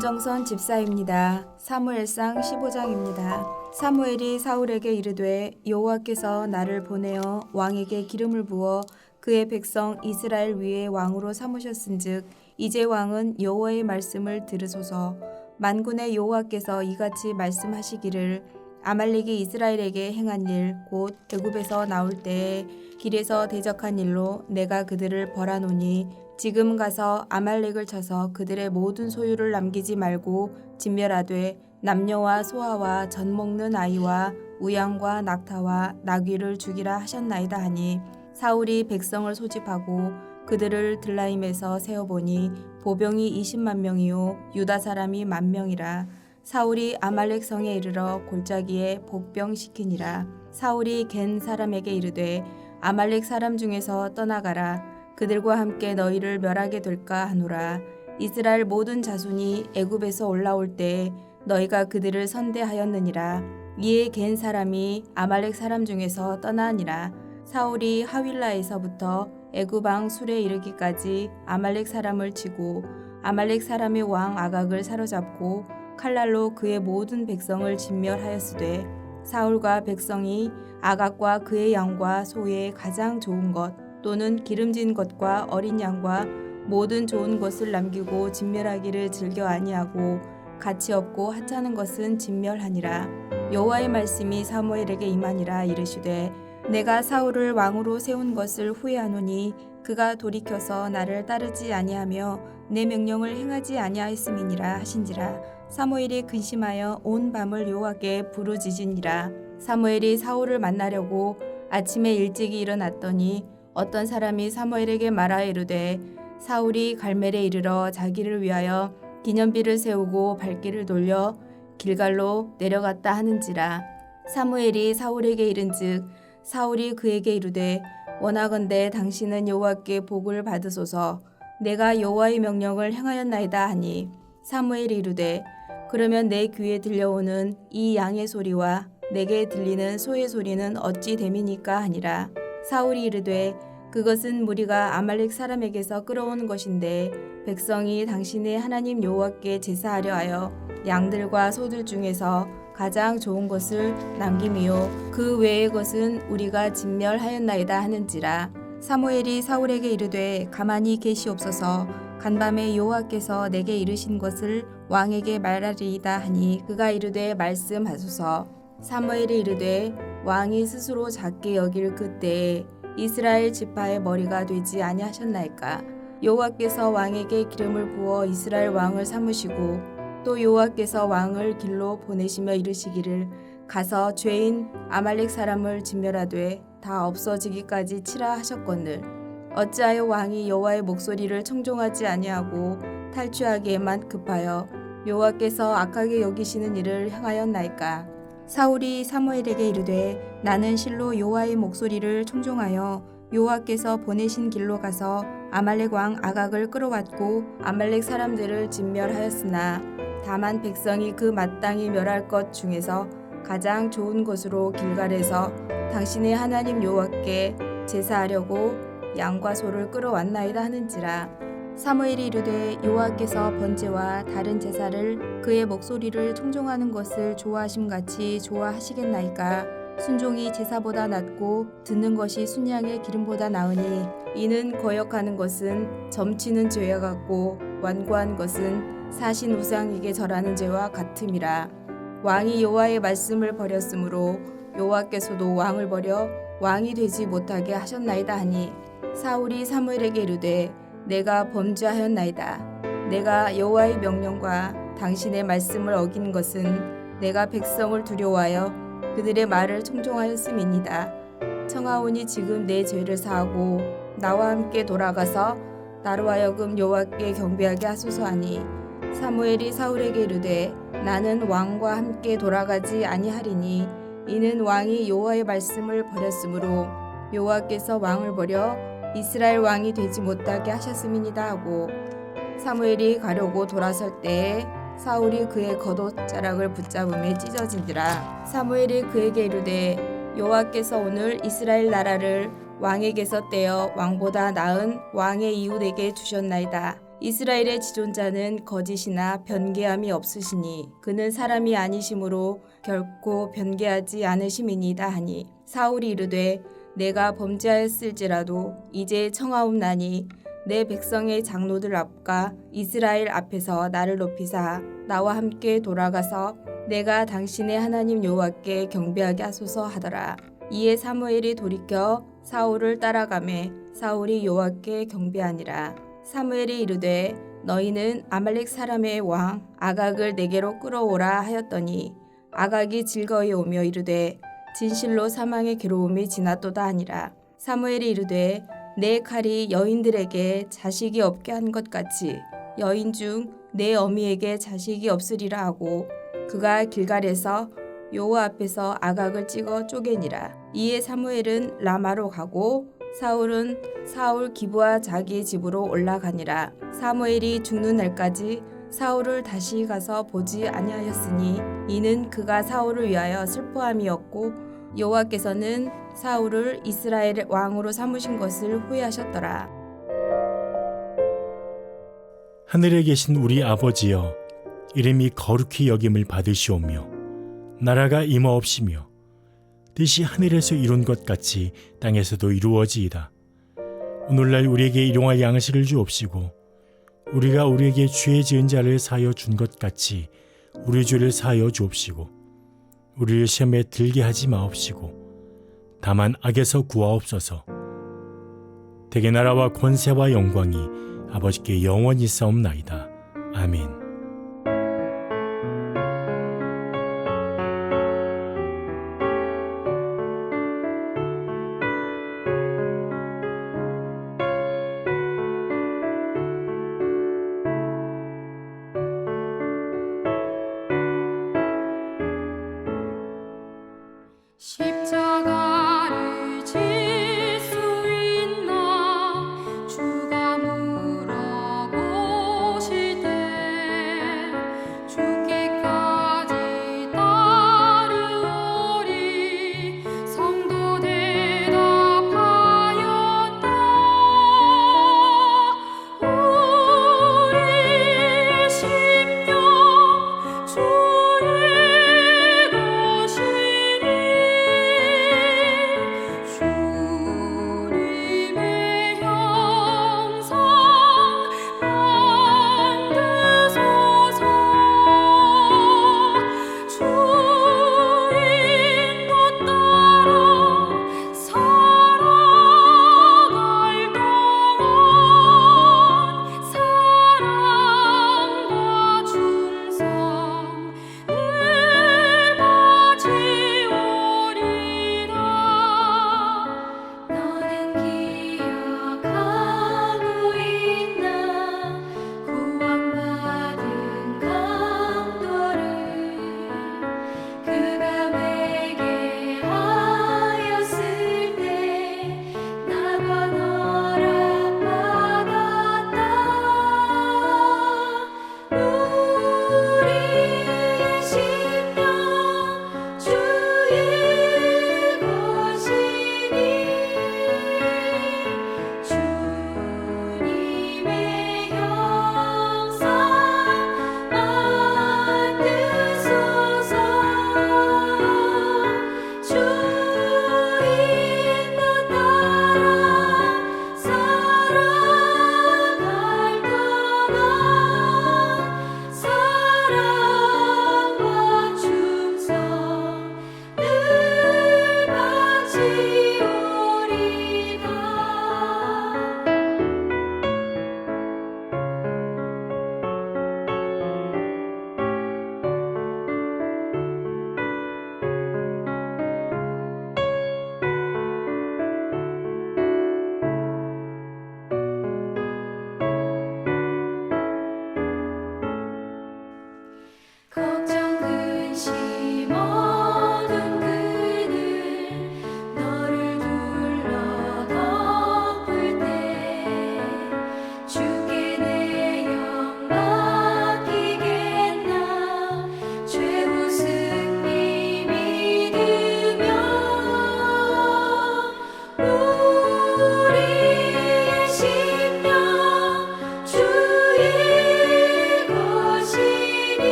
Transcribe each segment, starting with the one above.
김정선 집사입니다. 사무엘상 15장입니다. 사무엘이 사울에게 이르되 여호와께서 나를 보내어 왕에게 기름을 부어 그의 백성 이스라엘 위에 왕으로 삼으셨은즉 이제 왕은 여호와의 말씀을 들으소서. 만군의 여호와께서 이같이 말씀하시기를 아말렉이 이스라엘에게 행한 일 곧 애굽에서 나올 때에 길에서 대적한 일로 내가 그들을 벌하노니 지금 가서 아말렉을 쳐서 그들의 모든 소유를 남기지 말고 진멸하되 남녀와 소아와 젖 먹는 아이와 우양과 낙타와 나귀를 죽이라 하셨나이다 하니 사울이 백성을 소집하고 그들을 들라임에서 세어보니 보병이 20만 명이요 유다 사람이 10,000명이라. 사울이 아말렉 성에 이르러 골짜기에 복병시키니라. 사울이 겐 사람에게 이르되 아말렉 사람 중에서 떠나가라. 그들과 함께 너희를 멸하게 될까 하노라. 이스라엘 모든 자손이 애굽에서 올라올 때에 너희가 그들을 선대하였느니라. 이에 겐 사람이 아말렉 사람 중에서 떠나니라. 사울이 하윌라에서부터 애굽 왕 술에 이르기까지 아말렉 사람을 치고 아말렉 사람의 왕 아각을 사로잡고 칼날로 그의 모든 백성을 진멸하였으되 사울과 백성이 아각과 그의 양과 소의 가장 좋은 것 또는 기름진 것과 어린 양과 모든 좋은 것을 남기고 진멸하기를 즐겨 아니하고 가치 없고 하찮은 것은 진멸하니라. 여호와의 말씀이 사무엘에게 임하니라. 이르시되 내가 사울을 왕으로 세운 것을 후회하노니 그가 돌이켜서 나를 따르지 아니하며 내 명령을 행하지 아니하였음이니라 하신지라. 사무엘이 근심하여 온 밤을 여호와께 부르짖으니라. 사무엘이 사울을 만나려고 아침에 일찍이 일어났더니 어떤 사람이 사무엘에게 말하여 이르되 사울이 갈멜에 이르러 자기를 위하여 기념비를 세우고 발길을 돌려 길갈로 내려갔다 하는지라. 사무엘이 사울에게 이른즉 사울이 그에게 이르되 원하건대 당신은 여호와께 복을 받으소서. 내가 여호와의 명령을 행하였나이다 하니 사무엘이 이르되 그러면 내 귀에 들려오는 이 양의 소리와 내게 들리는 소의 소리는 어찌 됨이니까 하니라. 사울이 이르되 그것은 무리가 아말렉 사람에게서 끌어온 것인데 백성이 당신의 하나님 여호와께 제사하려 하여 양들과 소들 중에서 가장 좋은 것을 남김이요 그 외의 것은 우리가 진멸하였나이다 하는지라. 사무엘이 사울에게 이르되 가만히 계시옵소서. 간밤에 여호와께서 내게 이르신 것을 왕에게 말하리이다 하니 그가 이르되 말씀하소서. 사무엘이 이르되 왕이 스스로 작게 여길 그때에 이스라엘 지파의 머리가 되지 아니하셨나이까. 여호와께서 왕에게 기름을 부어 이스라엘 왕을 삼으시고 또 여호와께서 왕을 길로 보내시며 이르시기를 가서 죄인 아말렉 사람을 진멸하되 다 없어지기까지 치라 하셨거늘 어찌하여 왕이 여호와의 목소리를 청종하지 아니하고 탈취하기에만 급하여 여호와께서 악하게 여기시는 일을 행하였나이까. 사울이 사무엘에게 이르되 나는 실로 여호와의 목소리를 청종하여 여호와께서 보내신 길로 가서 아말렉 왕 아각을 끌어왔고 아말렉 사람들을 진멸하였으나 다만 백성이 그 마땅히 멸할 것 중에서 가장 좋은 곳으로 길갈에서 당신의 하나님 여호와께 제사하려고 양과 소를 끌어왔나이다 하는지라. 사무엘이 이르되 여호와께서 번제와 다른 제사를 그의 목소리를 청종하는 것을 좋아하심같이 좋아하시겠나이까. 순종이 제사보다 낫고 듣는 것이 순양의 기름보다 나으니 이는 거역하는 것은 점치는 죄와 같고 완고한 것은 사신 우상에게 절하는 죄와 같음이라. 왕이 여호와의 말씀을 버렸으므로 여호와께서도 왕을 버려 왕이 되지 못하게 하셨나이다 하니 사울이 사무엘에게 이르되 내가 범죄하였나이다. 내가 여호와의 명령과 당신의 말씀을 어긴 것은 내가 백성을 두려워하여 그들의 말을 청종하였음이니이다. 청하오니 지금 내 죄를 사하고 나와 함께 돌아가서 나로 하여금 여호와께 경배하게 하소서 하니 사무엘이 사울에게 이르되 나는 왕과 함께 돌아가지 아니하리니 이는 왕이 여호와의 말씀을 버렸으므로 여호와께서 왕을 버려 이스라엘 왕이 되지 못하게 하셨음이니이다 하고 사무엘이 가려고 돌아설 때에 사울이 그의 겉옷자락을 붙잡음에 찢어지니라. 사무엘이 그에게 이르되 여호와께서 오늘 이스라엘 나라를 왕에게서 떼어 왕보다 나은 왕의 이웃에게 주셨나이다. 이스라엘의 지존자는 거짓이나 변개함이 없으시니 그는 사람이 아니심으로 결코 변개하지 않으심이니이다 하니 사울이 이르되 내가 범죄하였을지라도 이제 청하옵나니 내 백성의 장로들 앞과 이스라엘 앞에서 나를 높이사 나와 함께 돌아가서 내가 당신의 하나님 여호와께 경배하게 하소서 하더라. 이에 사무엘이 돌이켜 사울을 따라가매 사울이 여호와께 경배하니라. 사무엘이 이르되 너희는 아말렉 사람의 왕 아각을 내게로 끌어오라 하였더니 아각이 즐거이 오며 이르되 진실로 사망의 괴로움이 지났도다 하니라. 사무엘이 이르되 내 칼이 여인들에게 자식이 없게 한 것 같이 여인 중 내 어미에게 자식이 없으리라 하고 그가 길갈에서 여호와 앞에서 아각을 찍어 쪼개니라. 이에 사무엘은 라마로 가고 사울은 사울 기브와 자기 집으로 올라가니라. 사무엘이 죽는 날까지 사울을 다시 가서 보지 아니하였으니 이는 그가 사울을 위하여 슬퍼함이었고 여호와께서는 사울을 이스라엘 왕으로 삼으신 것을 후회하셨더라. 하늘에 계신 우리 아버지여, 이름이 거룩히 여김을 받으시오며 나라가 임하옵시며 뜻이 하늘에서 이룬 것 같이 땅에서도 이루어지이다. 오늘날 우리에게 일용할 양식을 주옵시고 우리가 우리에게 죄 지은 자를 사하여 준 것 같이 우리 죄를 사하여 주옵시고 우리를 시험에 들게 하지 마옵시고 다만 악에서 구하옵소서. 대개 나라와 권세와 영광이 아버지께 영원히 있사옵나이다. 아멘. 십자가를 질 수 있나 주가 물어보시되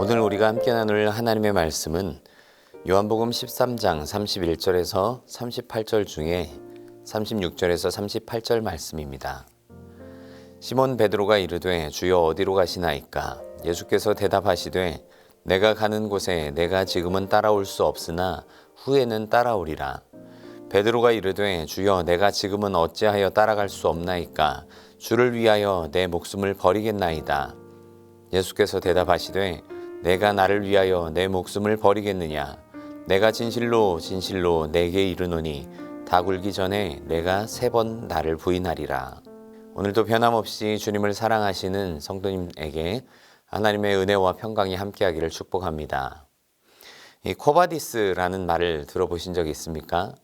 오늘 우리가 함께 나눌 하나님의 말씀은 요한복음 13장 31절에서 38절 중에 36절에서 38절 말씀입니다. 시몬 베드로가 이르되 주여 어디로 가시나이까? 예수께서 대답하시되 내가 가는 곳에 내가 지금은 따라올 수 없으나 후에는 따라오리라. 베드로가 이르되 주여 내가 지금은 어찌하여 따라갈 수 없나이까? 주를 위하여 내 목숨을 버리겠나이다. 예수께서 대답하시되 내가 나를 위하여 내 목숨을 버리겠느냐? 내가 진실로 진실로 내게 이르노니 다 굴기 전에 내가 3번 나를 부인하리라. 오늘도 변함없이 주님을 사랑하시는 성도님에게 하나님의 은혜와 평강이 함께하기를 축복합니다. 이 코바디스라는 말을 들어보신 적 있습니까?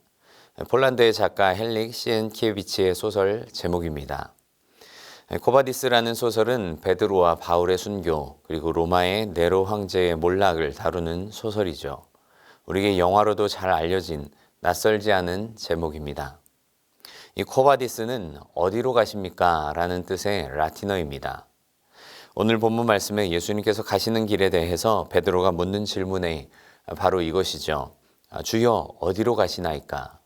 폴란드의 작가 헬릭 시엔키에비치의 소설 제목입니다. 코바디스라는 소설은 베드로와 바울의 순교 그리고 로마의 네로 황제의 몰락을 다루는 소설이죠. 우리에게 영화로도 잘 알려진 낯설지 않은 제목입니다. 이 코바디스는 어디로 가십니까? 라는 뜻의 라틴어입니다. 오늘 본문 말씀에 예수님께서 가시는 길에 대해서 베드로가 묻는 질문에 바로 이것이죠. 주여 어디로 가시나이까?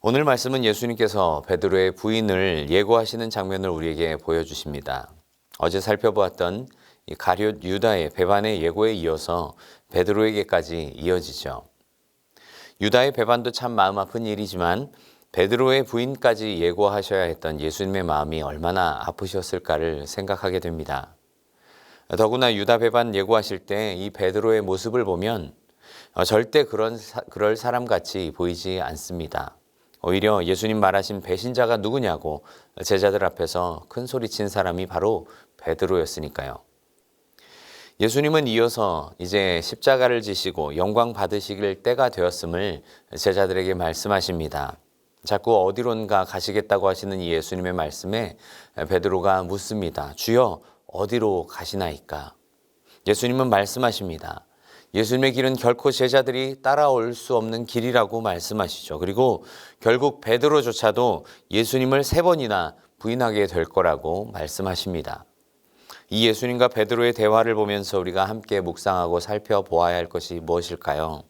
오늘 말씀은 예수님께서 베드로의 부인을 예고하시는 장면을 우리에게 보여주십니다. 어제 살펴보았던 이 가룟 유다의 배반의 예고에 이어서 베드로에게까지 이어지죠. 유다의 배반도 참 마음 아픈 일이지만 베드로의 부인까지 예고하셔야 했던 예수님의 마음이 얼마나 아프셨을까를 생각하게 됩니다. 더구나 유다 배반 예고하실 때 이 베드로의 모습을 보면 절대 그럴 사람같이 보이지 않습니다. 오히려 예수님 말하신 배신자가 누구냐고 제자들 앞에서 큰 소리친 사람이 바로 베드로였으니까요. 예수님은 이어서 이제 십자가를 지시고 영광 받으시길 때가 되었음을 제자들에게 말씀하십니다. 자꾸 어디론가 가시겠다고 하시는 이 예수님의 말씀에 베드로가 묻습니다. 주여 어디로 가시나이까? 예수님은 말씀하십니다. 예수님의 길은 결코 제자들이 따라올 수 없는 길이라고 말씀하시죠. 그리고 결국 베드로조차도 예수님을 3번이나 부인하게 될 거라고 말씀하십니다. 이 예수님과 베드로의 대화를 보면서 우리가 함께 묵상하고 살펴보아야 할 것이 무엇일까요?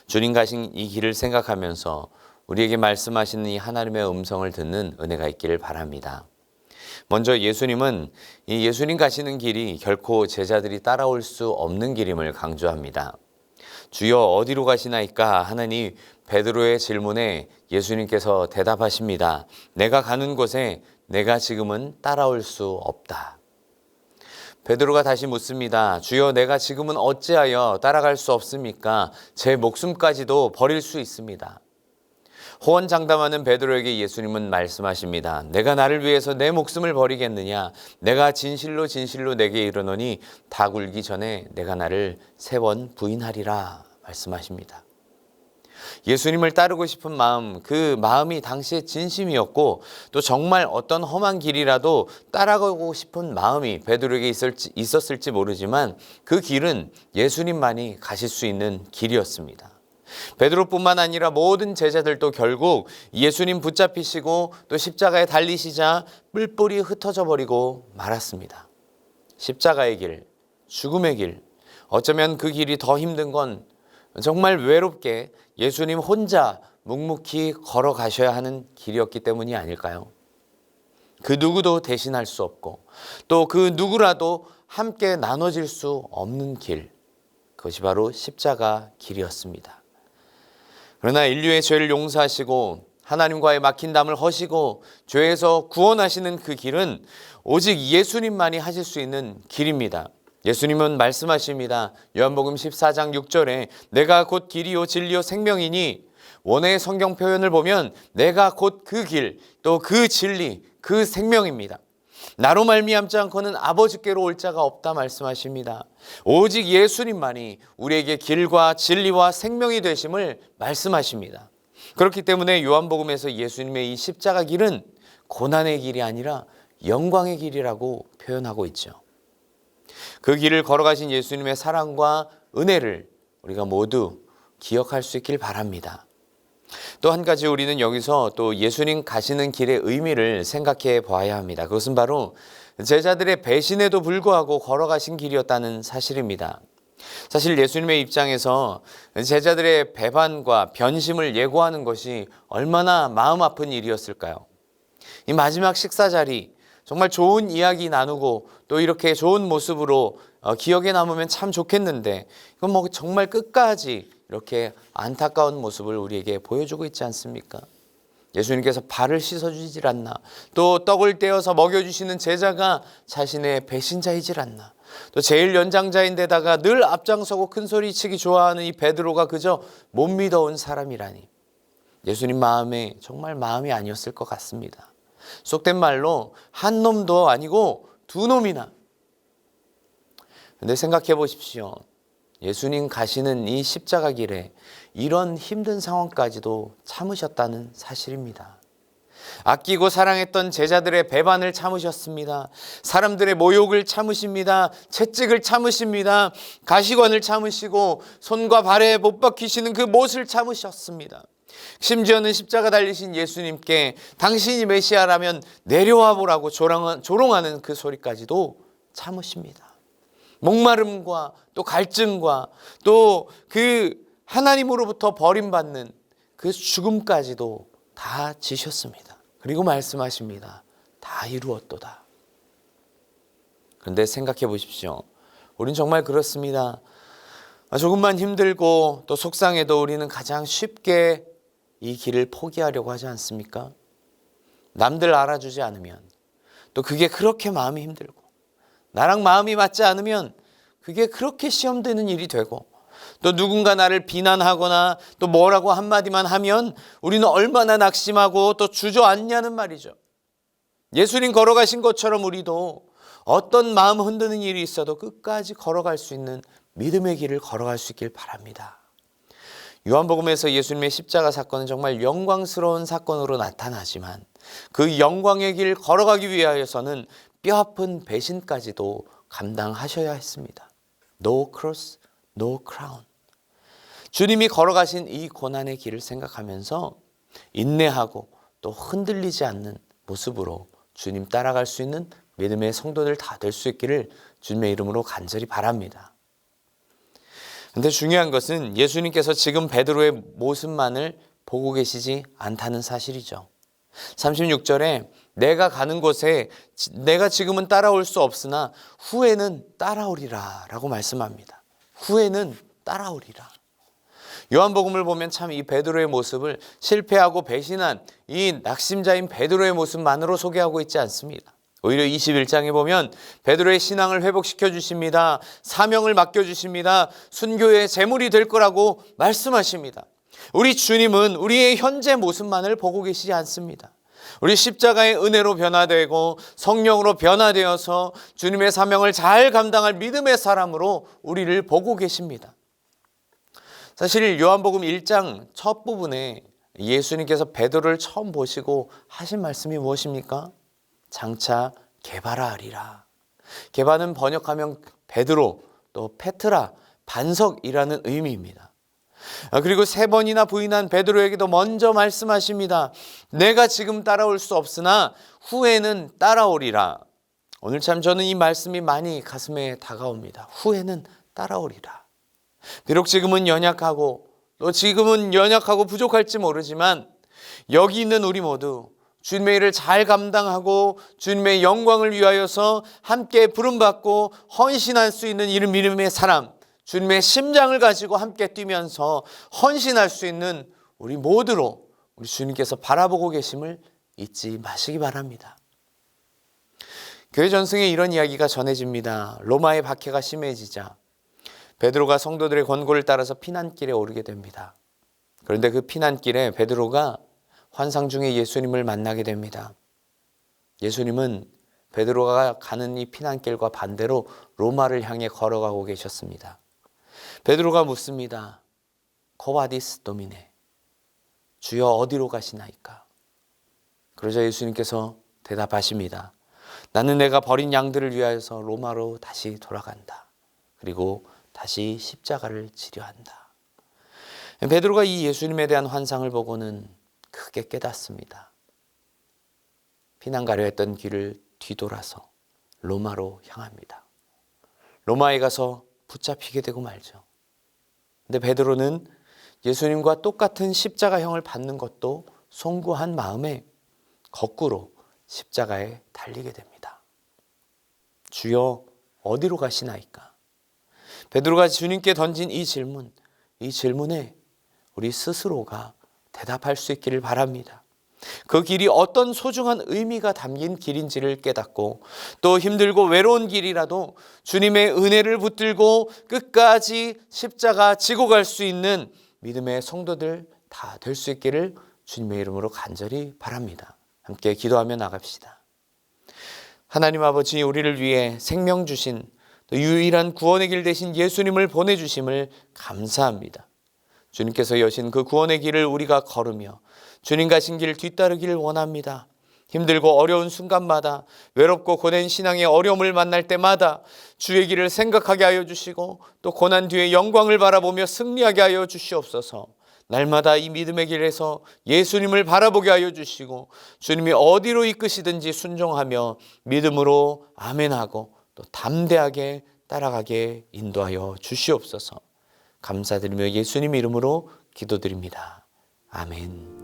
주님 가신 이 길을 생각하면서 우리에게 말씀하시는 이 하나님의 음성을 듣는 은혜가 있기를 바랍니다. 먼저 예수님은 이 예수님 가시는 길이 결코 제자들이 따라올 수 없는 길임을 강조합니다. 주여 어디로 가시나이까 하나니 베드로의 질문에 예수님께서 대답하십니다. 내가 가는 곳에 내가 지금은 따라올 수 없다. 베드로가 다시 묻습니다. 주여 내가 지금은 어찌하여 따라갈 수 없습니까? 제 목숨까지도 버릴 수 있습니다. 호언장담하는 베드로에게 예수님은 말씀하십니다. 내가 나를 위해서 내 목숨을 버리겠느냐? 내가 진실로 진실로 내게 이르노니 다 굴기 전에 내가 나를 3번 부인하리라 말씀하십니다. 예수님을 따르고 싶은 마음, 그 마음이 당시에 진심이었고 또 정말 어떤 험한 길이라도 따라가고 싶은 마음이 베드로에게 있었을지 모르지만 그 길은 예수님만이 가실 수 있는 길이었습니다. 베드로뿐만 아니라 모든 제자들도 결국 예수님 붙잡히시고 또 십자가에 달리시자 뿔뿔이 흩어져 버리고 말았습니다. 십자가의 길, 죽음의 길, 어쩌면 그 길이 더 힘든 건 정말 외롭게 예수님 혼자 묵묵히 걸어가셔야 하는 길이었기 때문이 아닐까요? 그 누구도 대신할 수 없고 또 그 누구라도 함께 나눠질 수 없는 길, 그것이 바로 십자가 길이었습니다. 그러나 인류의 죄를 용서하시고 하나님과의 막힌 담을 허시고 죄에서 구원하시는 그 길은 오직 예수님만이 하실 수 있는 길입니다. 예수님은 말씀하십니다. 요한복음 14장 6절에 내가 곧 길이요 진리요 생명이니 원어의 성경 표현을 보면 내가 곧 그 길, 또 그 진리, 그 생명입니다. 나로 말미암지 않고는 아버지께로 올 자가 없다 말씀하십니다. 오직 예수님만이 우리에게 길과 진리와 생명이 되심을 말씀하십니다. 그렇기 때문에 요한복음에서 예수님의 이 십자가 길은 고난의 길이 아니라 영광의 길이라고 표현하고 있죠. 그 길을 걸어가신 예수님의 사랑과 은혜를 우리가 모두 기억할 수 있길 바랍니다. 또 한 가지 우리는 여기서 또 예수님 가시는 길의 의미를 생각해 보아야 합니다. 그것은 바로 제자들의 배신에도 불구하고 걸어가신 길이었다는 사실입니다. 사실 예수님의 입장에서 제자들의 배반과 변심을 예고하는 것이 얼마나 마음 아픈 일이었을까요? 이 마지막 식사 자리, 정말 좋은 이야기 나누고 또 이렇게 좋은 모습으로 기억에 남으면 참 좋겠는데, 이건 뭐 정말 끝까지 이렇게 안타까운 모습을 우리에게 보여주고 있지 않습니까? 예수님께서 발을 씻어주질 않나, 또 떡을 떼어서 먹여주시는 제자가 자신의 배신자이질 않나, 또 제일 연장자인데다가 늘 앞장서고 큰소리치기 좋아하는 이 베드로가 그저 못 믿어온 사람이라니, 예수님 마음에 정말 마음이 아니었을 것 같습니다. 속된 말로 한 놈도 아니고 두 놈이나. 근데 생각해 보십시오. 예수님 가시는 이 십자가 길에 이런 힘든 상황까지도 참으셨다는 사실입니다. 아끼고 사랑했던 제자들의 배반을 참으셨습니다. 사람들의 모욕을 참으십니다. 채찍을 참으십니다. 가시관을 참으시고 손과 발에 못 박히시는 그 못을 참으셨습니다. 심지어는 십자가 달리신 예수님께 당신이 메시아라면 내려와 보라고 조롱하는 그 소리까지도 참으십니다. 목마름과 또 갈증과 또 그 하나님으로부터 버림받는 그 죽음까지도 다 지셨습니다. 그리고 말씀하십니다. 다 이루었도다. 그런데 생각해 보십시오. 우린 정말 그렇습니다. 조금만 힘들고 또 속상해도 우리는 가장 쉽게 이 길을 포기하려고 하지 않습니까? 남들 알아주지 않으면, 또 그게 그렇게 마음이 힘들고, 나랑 마음이 맞지 않으면 그게 그렇게 시험되는 일이 되고, 또 누군가 나를 비난하거나 또 뭐라고 한마디만 하면 우리는 얼마나 낙심하고 또 주저앉냐는 말이죠. 예수님 걸어가신 것처럼 우리도 어떤 마음 흔드는 일이 있어도 끝까지 걸어갈 수 있는 믿음의 길을 걸어갈 수 있길 바랍니다. 요한복음에서 예수님의 십자가 사건은 정말 영광스러운 사건으로 나타나지만 그 영광의 길 걸어가기 위하여서는 뼈아픈 배신까지도 감당하셔야 했습니다. No cross, no crown. 주님이 걸어가신 이 고난의 길을 생각하면서 인내하고 또 흔들리지 않는 모습으로 주님 따라갈 수 있는 믿음의 성도들 다 될 수 있기를 주님의 이름으로 간절히 바랍니다. 그런데 중요한 것은 예수님께서 지금 베드로의 모습만을 보고 계시지 않다는 사실이죠. 36절에 내가 가는 곳에 내가 지금은 따라올 수 없으나 후에는 따라오리라 라고 말씀합니다. 후에는 따라오리라. 요한복음을 보면 참 이 베드로의 모습을 실패하고 배신한 이 낙심자인 베드로의 모습만으로 소개하고 있지 않습니다. 오히려 21장에 보면 베드로의 신앙을 회복시켜 주십니다. 사명을 맡겨 주십니다. 순교의 제물이 될 거라고 말씀하십니다. 우리 주님은 우리의 현재 모습만을 보고 계시지 않습니다. 우리 십자가의 은혜로 변화되고 성령으로 변화되어서 주님의 사명을 잘 감당할 믿음의 사람으로 우리를 보고 계십니다. 사실 요한복음 1장 첫 부분에 예수님께서 베드로를 처음 보시고 하신 말씀이 무엇입니까? 장차 게바라 하리라. 게바는 번역하면 베드로, 또 페트라, 반석이라는 의미입니다. 그리고 3번이나 부인한 베드로에게도 먼저 말씀하십니다. 내가 지금 따라올 수 없으나 후에는 따라오리라. 오늘 참 저는 이 말씀이 많이 가슴에 다가옵니다. 후에는 따라오리라. 비록 지금은 연약하고 또 지금은 연약하고 부족할지 모르지만 여기 있는 우리 모두 주님의 일을 잘 감당하고 주님의 영광을 위하여서 함께 부름받고 헌신할 수 있는 이런 믿음의 사람, 주님의 심장을 가지고 함께 뛰면서 헌신할 수 있는 우리 모두로 우리 주님께서 바라보고 계심을 잊지 마시기 바랍니다. 교회 전승에 이런 이야기가 전해집니다. 로마의 박해가 심해지자 베드로가 성도들의 권고를 따라서 피난길에 오르게 됩니다. 그런데 그 피난길에 베드로가 환상 중에 예수님을 만나게 됩니다. 예수님은 베드로가 가는 이 피난길과 반대로 로마를 향해 걸어가고 계셨습니다. 베드로가 묻습니다. 코바디스 도미네. 주여 어디로 가시나이까? 그러자 예수님께서 대답하십니다. 나는 내가 버린 양들을 위하여서 로마로 다시 돌아간다. 그리고 다시 십자가를 지려 한다. 베드로가 이 예수님에 대한 환상을 보고는 크게 깨닫습니다. 피난 가려 했던 길을 뒤돌아서 로마로 향합니다. 로마에 가서 붙잡히게 되고 말죠. 근데 베드로는 예수님과 똑같은 십자가형을 받는 것도 송구한 마음에 거꾸로 십자가에 달리게 됩니다. 주여 어디로 가시나이까? 베드로가 주님께 던진 이 질문에 우리 스스로가 대답할 수 있기를 바랍니다. 그 길이 어떤 소중한 의미가 담긴 길인지를 깨닫고 또 힘들고 외로운 길이라도 주님의 은혜를 붙들고 끝까지 십자가 지고 갈 수 있는 믿음의 성도들 다 될 수 있기를 주님의 이름으로 간절히 바랍니다. 함께 기도하며 나갑시다. 하나님 아버지, 우리를 위해 생명 주신 또 유일한 구원의 길 되신 예수님을 보내주심을 감사합니다. 주님께서 여신 그 구원의 길을 우리가 걸으며 주님 가신 길 뒤따르기를 원합니다. 힘들고 어려운 순간마다 외롭고 고된 신앙의 어려움을 만날 때마다 주의 길을 생각하게 하여 주시고 또 고난 뒤에 영광을 바라보며 승리하게 하여 주시옵소서. 날마다 이 믿음의 길에서 예수님을 바라보게 하여 주시고 주님이 어디로 이끄시든지 순종하며 믿음으로 아멘하고 또 담대하게 따라가게 인도하여 주시옵소서. 감사드리며 예수님 이름으로 기도드립니다. 아멘.